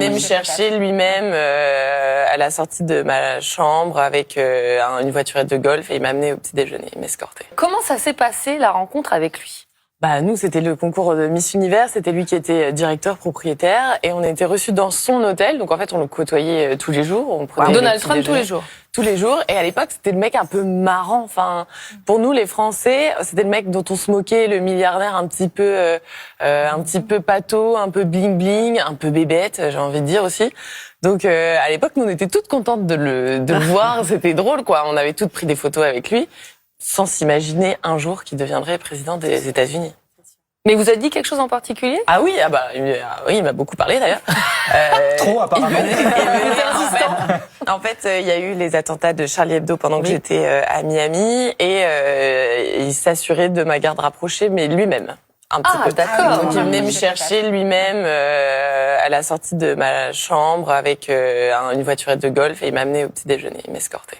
Il venait me chercher lui-même à la sortie de ma chambre avec une voiturette de golf et il m'a amené au petit déjeuner, il m'escortait. Comment ça s'est passé la rencontre avec lui? Bah nous c'était le concours de Miss Univers, c'était lui qui était directeur propriétaire et on a été reçus dans son hôtel. Donc en fait on le côtoyait tous les jours, on prenait Donald Trump tous les jours. Tous les jours et à l'époque c'était le mec un peu marrant. Enfin pour nous les Français, c'était le mec dont on se moquait, le milliardaire un petit peu pâteau, un peu bling bling, un peu bébête, j'ai envie de dire aussi. Donc à l'époque nous on était toutes contentes de le voir, c'était drôle quoi. On avait toutes pris des photos avec lui, sans s'imaginer un jour qu'il deviendrait président des États-Unis. Mais vous a dit quelque chose en particulier? Ah oui, oui, il m'a beaucoup parlé d'ailleurs. Trop apparemment. En fait, il y a eu les attentats de Charlie Hebdo pendant que j'étais à Miami et il s'assurait de ma garde rapprochée, mais lui-même. Un petit peu. D'accord. Donc il venait me chercher lui-même à la sortie de ma chambre avec une voiturette de golf et il m'a amené au petit déjeuner, il m'escortait.